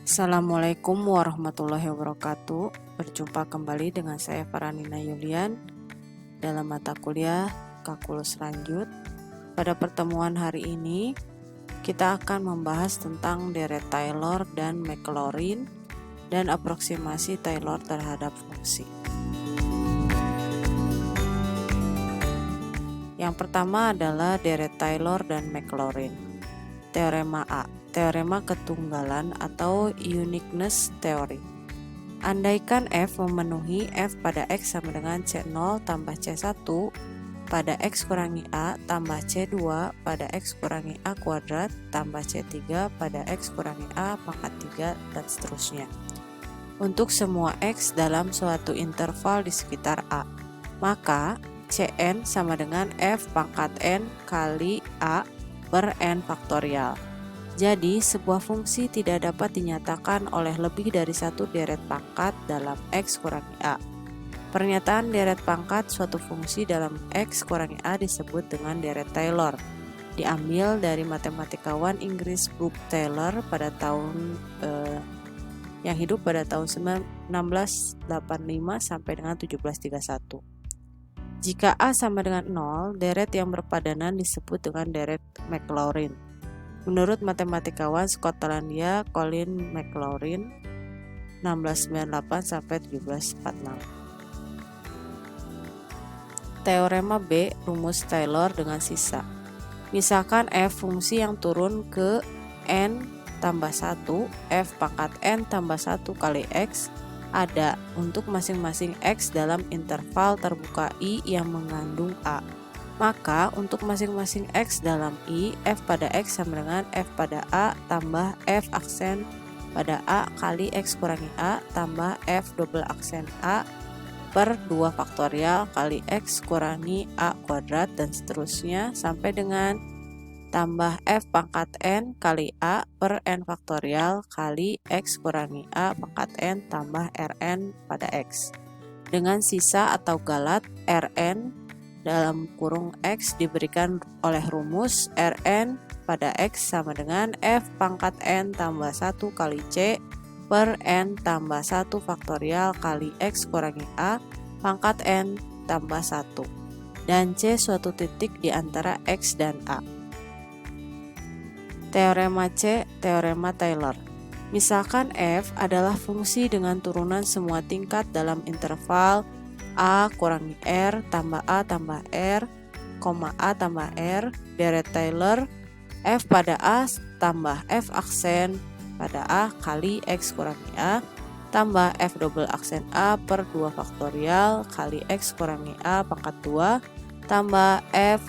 Assalamualaikum warahmatullahi wabarakatuh. Berjumpa kembali dengan saya Faranina Yulian dalam mata kuliah Kalkulus Lanjut. Pada pertemuan hari ini kita akan membahas tentang deret Taylor dan Maclaurin dan aproksimasi Taylor terhadap fungsi. Yang pertama adalah deret Taylor dan Maclaurin. Teorema A, teorema ketunggalan atau uniqueness theory. Andaikan F memenuhi F pada X sama dengan C0 tambah C1 pada X kurangi A tambah C2 pada X kurangi A kuadrat tambah C3 pada X kurangi A pangkat 3 dan seterusnya. Untuk semua X dalam suatu interval di sekitar A, maka Cn sama dengan F pangkat N kali A per N faktorial. Jadi, sebuah fungsi tidak dapat dinyatakan oleh lebih dari satu deret pangkat dalam X kurangi A. Pernyataan deret pangkat suatu fungsi dalam X kurangi A disebut dengan deret Taylor. Diambil dari matematikawan Inggris Brooke Taylor pada yang hidup pada tahun 1685 sampai dengan 1731. Jika A sama dengan 0, deret yang berpadanan disebut dengan deret Maclaurin. Menurut matematikawan Skotlandia Colin Maclaurin 1698 sampai 1746. Teorema B, rumus Taylor dengan sisa. Misalkan F fungsi yang turun ke N tambah 1, F pangkat N tambah 1 kali X ada untuk masing-masing X dalam interval terbuka I yang mengandung A. Maka untuk masing-masing X dalam I, F pada X sama dengan F pada A tambah F aksen pada A kali X kurangi A tambah F double aksen A per 2 faktorial kali X kurangi A kuadrat dan seterusnya sampai dengan tambah F pangkat N kali A per N faktorial kali X kurangi A pangkat N tambah Rn pada X. Dengan sisa atau galat Rn dalam kurung X diberikan oleh rumus Rn pada X sama dengan F pangkat N tambah 1 kali C per N tambah 1 faktorial kali X kurangi A pangkat N tambah 1 dan C suatu titik di antara X dan A. Teorema C, teorema Taylor. Misalkan F adalah fungsi dengan turunan semua tingkat dalam interval A kurangi R tambah A tambah R, A tambah R, deret Taylor, F pada A tambah F aksen pada A kali X kurangi A, tambah F double aksen A per 2 faktorial kali X kurangi A pangkat 2, tambah F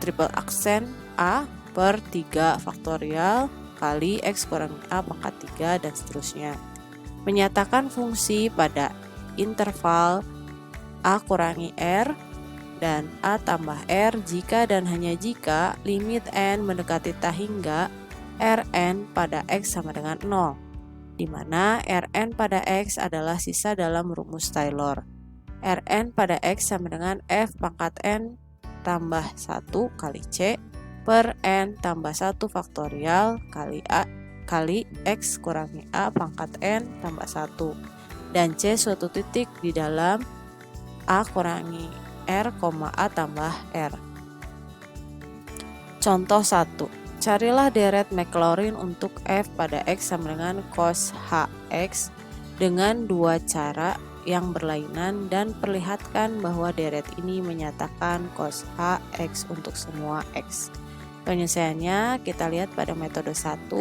triple aksen A per 3 faktorial kali X kurangi A pangkat 3 dan seterusnya. Menyatakan fungsi pada interval A kurangi R dan A tambah R jika dan hanya jika limit N mendekati hingga Rn pada X sama dengan 0, di mana Rn pada X adalah sisa dalam rumus Taylor. Rn pada X sama dengan F pangkat N tambah 1 kali C per N tambah 1 faktorial kali A kali X kurangi A pangkat N tambah 1 dan C suatu titik di dalam A kurangi R, A tambah R. Contoh 1. Carilah deret Maclaurin untuk F pada X sama dengan cos HX dengan dua cara yang berlainan dan perlihatkan bahwa deret ini menyatakan cos HX untuk semua X. Penyelesaiannya kita lihat pada metode 1.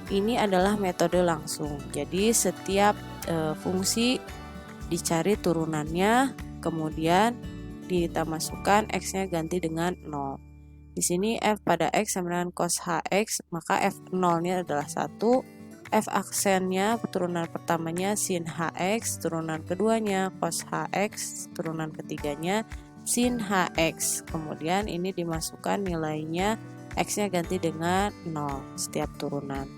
Ini adalah metode langsung. Jadi setiap fungsi dicari turunannya, kemudian kita masukkan X-nya ganti dengan 0. Di sini F pada X sama dengan cos HX, maka F0-nya adalah 1. F aksennya turunan pertamanya sin HX, turunan keduanya cos HX, turunan ketiganya sin HX. Kemudian ini dimasukkan nilainya, X-nya ganti dengan 0 setiap turunan.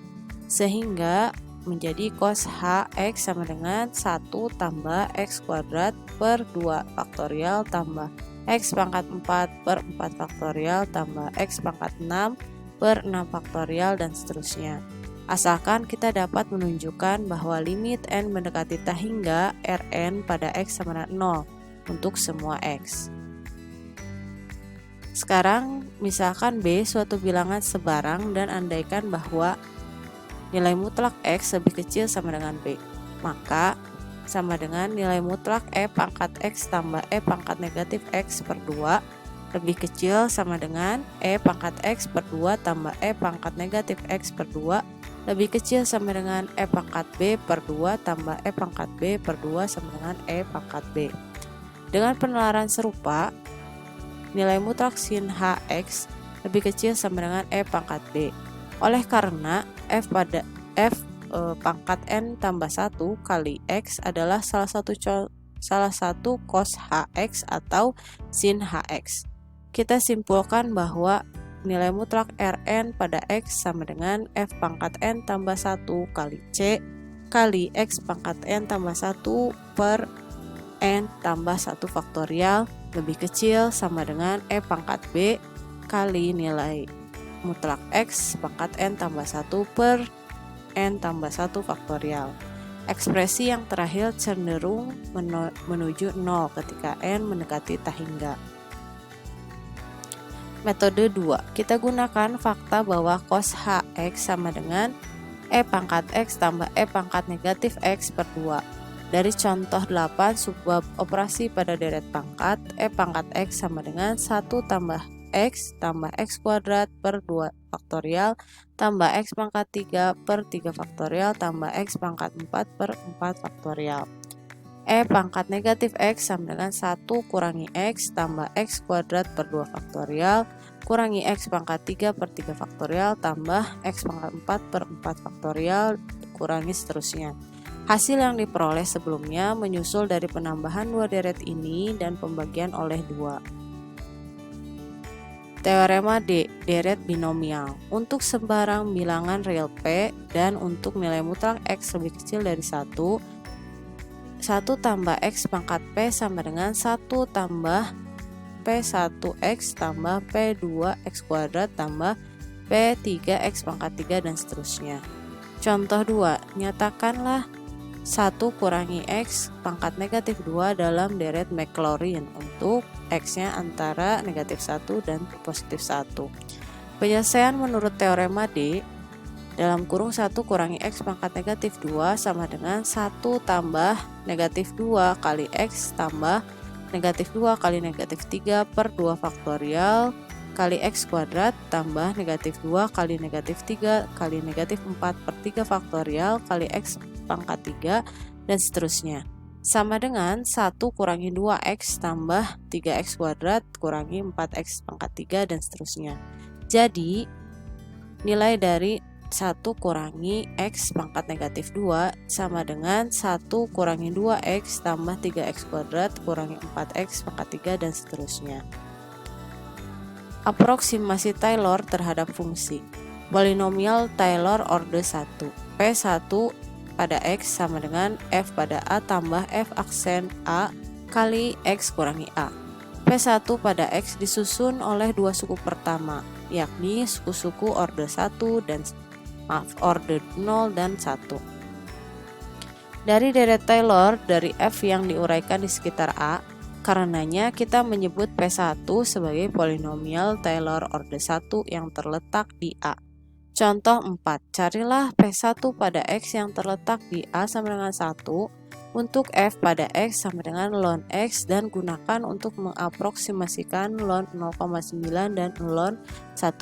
Sehingga menjadi cos HX sama dengan 1 tambah X kuadrat per 2 faktorial tambah X pangkat 4 per 4 faktorial tambah X pangkat 6 per 6 faktorial dan seterusnya. Asalkan kita dapat menunjukkan bahwa limit n mendekati tak hingga Rn pada x sama dengan 0 untuk semua x. Sekarang misalkan B suatu bilangan sebarang dan andaikan bahwa nilai mutlak x lebih kecil sama dengan B, maka sama dengan nilai mutlak E pangkat x tambah E pangkat negatif x per 2 lebih kecil sama dengan E pangkat x per 2 tambah E pangkat negatif x per 2 lebih kecil sama dengan E pangkat B per 2 tambah E pangkat B per 2 sama dengan E pangkat B. Dengan penalaran serupa, nilai mutlak sin Hx lebih kecil sama dengan E pangkat B. Oleh karena F pangkat n tambah 1 kali x adalah salah satu cos Hx atau sin Hx. Kita simpulkan bahwa nilai mutlak Rn pada x sama dengan F pangkat n tambah 1 kali C kali x pangkat n tambah 1 per n tambah 1 faktorial lebih kecil sama dengan E pangkat B kali nilai mutlak x pangkat n tambah 1 per n tambah 1 faktorial. Ekspresi yang terakhir cenderung menuju 0 ketika n mendekati tak hingga. Metode 2, kita gunakan fakta bahwa cos Hx sama dengan E pangkat x tambah E pangkat negatif x per 2. Dari contoh 8 subbab operasi pada deret pangkat, E pangkat x sama dengan 1 tambah x kuadrat per 2 faktorial tambah x pangkat 3 per 3 faktorial tambah x pangkat 4 per 4 faktorial. E pangkat negatif x sama dengan 1 kurangi x tambah x kuadrat per 2 faktorial kurangi x pangkat 3 per 3 faktorial tambah x pangkat 4 per 4 faktorial kurangi seterusnya. Hasil yang diperoleh sebelumnya menyusul dari penambahan 2 deret ini dan pembagian oleh 2. Teorema D, deret binomial. Untuk sembarang bilangan real P dan untuk nilai mutlak x lebih kecil dari 1 tambah x pangkat P sama dengan 1 tambah P1x tambah P2x kuadrat tambah P3x pangkat 3 dan seterusnya. Contoh 2, nyatakanlah 1 kurangi x pangkat negatif 2 dalam deret Maclaurin untuk x-nya antara negatif 1 dan positif 1. Penyelesaian menurut teorema D dalam kurung 1 kurangi x pangkat negatif 2 sama dengan 1 tambah negatif 2 kali x tambah negatif 2 kali negatif 3 per 2 faktorial kali x kuadrat tambah negatif 2 kali negatif 3 kali negatif 4 per 3 faktorial kali x pangkat 3 dan seterusnya. Sama dengan 1 kurangi 2x tambah 3x kuadrat kurangi 4x pangkat 3 dan seterusnya. Jadi nilai dari 1 kurangi x pangkat negatif 2 sama dengan 1 kurangi 2x tambah 3x kuadrat kurangi 4x pangkat 3 dan seterusnya. Aproksimasi Taylor terhadap fungsi polinomial Taylor orde 1. P1 pada x sama dengan f pada a tambah f aksen a kali x kurangi a. P1 pada x disusun oleh dua suku pertama, yakni suku-suku orde 1 dan orde 0 dan 1. Dari deret Taylor dari f yang diuraikan di sekitar a, karenanya kita menyebut P1 sebagai polinomial Taylor orde 1 yang terletak di a. Contoh 4, carilah P1 pada x yang terletak di A sama dengan 1 untuk f pada x sama dengan ln x dan gunakan untuk mengaproksimasikan ln 0,9 dan ln 1,5.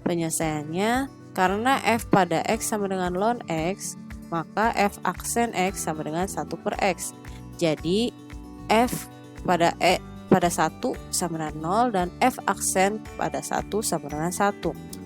Penyelesaiannya, karena f pada x sama dengan ln x, maka f aksen x sama dengan 1 per x. Jadi f pada 1 sama dengan 0 dan f aksen pada 1 sama dengan 1.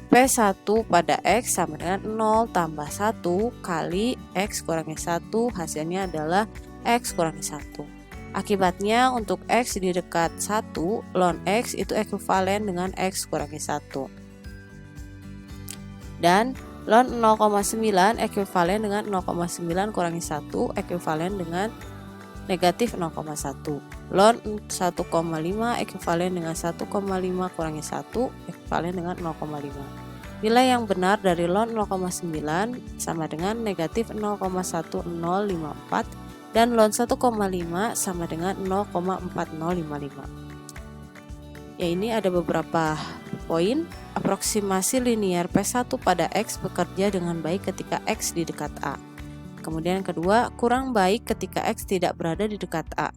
P1 pada x sama dengan 0 tambah 1 kali x kurangi 1, hasilnya adalah x kurangi 1. Akibatnya untuk x di dekat 1, ln x itu ekuivalen dengan x kurangi 1. Dan ln 0,9 ekuivalen dengan 0,9 kurangi 1 ekuivalen dengan negatif 0,1. Ln 1,5 ekuivalen dengan 1,5 kurangi 1 ekuivalen dengan 0,5. Nilai yang benar dari ln 0,9 sama dengan negatif 0,1054 dan ln 1,5 sama dengan 0,4055. Ya, ini ada beberapa poin. Aproksimasi linear P1 pada X bekerja dengan baik ketika X di dekat A. Kemudian yang kedua, kurang baik ketika X tidak berada di dekat A.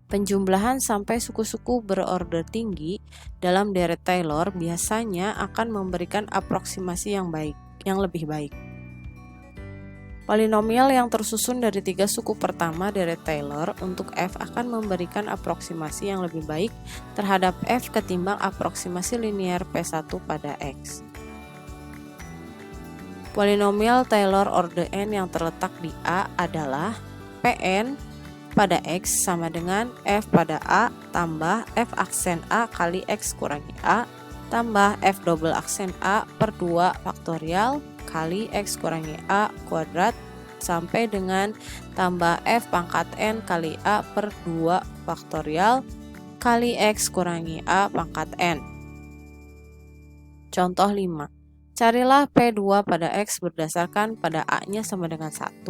Penjumlahan sampai suku-suku berorder tinggi dalam deret Taylor biasanya akan memberikan aproksimasi yang lebih baik. Polinomial yang tersusun dari 3 suku pertama deret Taylor untuk F akan memberikan aproksimasi yang lebih baik terhadap F ketimbang aproksimasi linear P1 pada X. Polinomial Taylor order n yang terletak di A adalah Pn pada X sama dengan F pada A tambah F aksen A kali X kurangi A tambah F double aksen A per 2 faktorial kali X kurangi A kuadrat sampai dengan tambah F pangkat N kali A per 2 faktorial kali X kurangi A pangkat N. Contoh 5. Carilah P2 pada X berdasarkan pada A-nya sama dengan 1,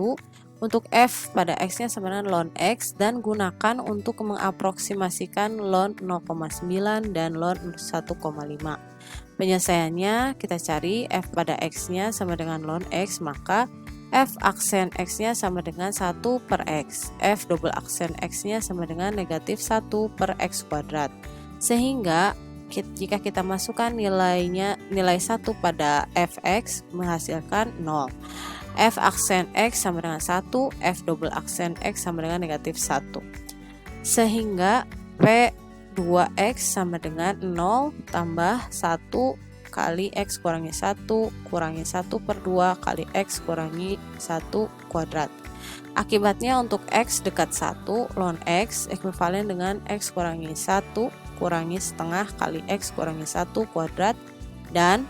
untuk F pada X-nya sama dengan ln X, dan gunakan untuk mengaproksimasikan ln 0,9 dan ln 1,5. Penyelesaiannya kita cari F pada X-nya sama dengan ln X, maka F aksen X-nya sama dengan 1 per X, F double aksen X-nya sama dengan negatif 1 per X kuadrat. Sehingga jika kita masukkan nilai 1 pada Fx menghasilkan 0. F aksen X sama dengan 1, F double aksen X sama dengan negatif 1. Sehingga P2X sama dengan 0 tambah 1 kali X kurangi 1 kurangi 1 per 2 kali X kurangi 1 kuadrat. Akibatnya untuk X dekat 1, ln X ekuivalen dengan X kurangi 1 kurangi setengah kali X kurangi 1 kuadrat, dan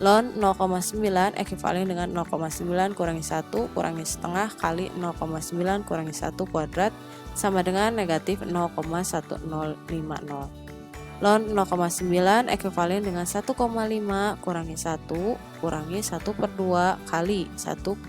ln 0,9 ekuivalen dengan 0,9 kurangi 1 kurangi setengah kali 0,9 kurangi 1 kuadrat sama dengan negatif 0,1050. Ln 0,9 ekuivalen dengan 1,5 kurangi 1 kurangi 1 per 2 kali 1,5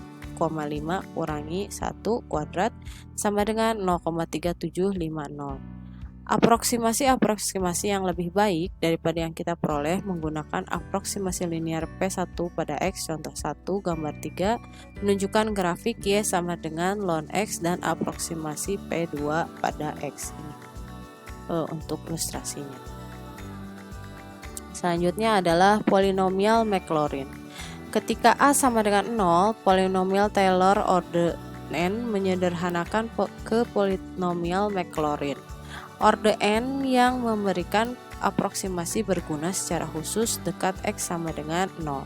kurangi 1 kuadrat sama dengan 0,3750. Aproksimasi yang lebih baik daripada yang kita peroleh menggunakan aproksimasi linear P1 pada X contoh 1 gambar 3 menunjukkan grafik Y sama dengan ln X dan aproksimasi P2 pada X ini. Untuk ilustrasinya. Selanjutnya adalah polinomial Maclaurin. Ketika A sama dengan 0, polinomial Taylor order n menyederhanakan ke polinomial Maclaurin. Order n yang memberikan aproksimasi berguna secara khusus dekat X sama dengan 0.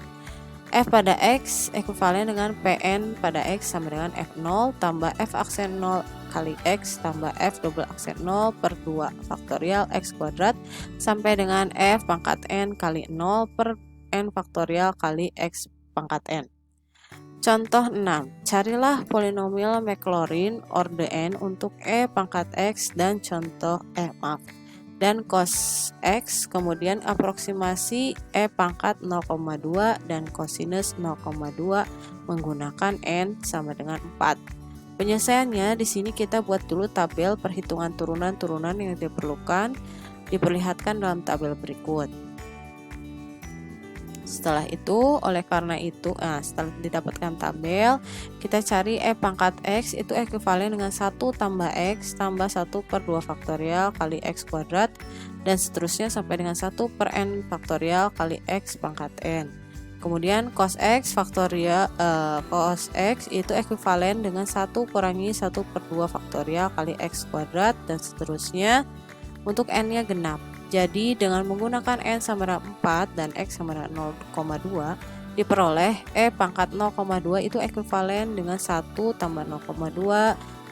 F pada X ekuivalen dengan Pn pada X sama dengan F0 tambah F aksen 0 kali X tambah F double aksen 0 per 2 faktorial X kuadrat sampai dengan F pangkat N kali 0 per N faktorial kali X pangkat N. Contoh 6. Carilah polinomial Maclaurin order n untuk E pangkat X dan dan cos X, kemudian aproksimasi E pangkat 0,2 dan cosinus 0,2 menggunakan N sama dengan 4. Penyelesaiannya di sini kita buat dulu tabel perhitungan turunan-turunan yang diperlihatkan dalam tabel berikut. Setelah didapatkan tabel, kita cari E pangkat X itu ekuivalen dengan 1 tambah X tambah 1 per 2 faktorial kali X kuadrat dan seterusnya sampai dengan 1 per N faktorial kali X pangkat N. Kemudian cos X itu ekuivalen dengan 1 kurangi 1 per 2 faktorial kali X kuadrat dan seterusnya untuk N-nya genap. Jadi dengan menggunakan N sama dengan 4 dan X sama dengan 0,2 diperoleh E pangkat 0,2 itu ekuivalen dengan 1 tambah 0,2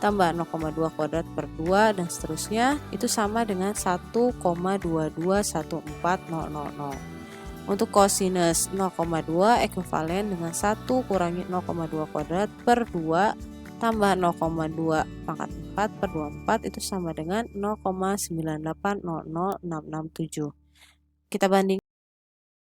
tambah 0,2 kuadrat per 2 dan seterusnya itu sama dengan 1,2214000. Untuk cosinus 0,2 ekuivalen dengan 1 kurangi 0,2 kuadrat per 2 tambah 0,2 pangkat 4 per 24 itu sama dengan 0,9800667. Kita bandingkan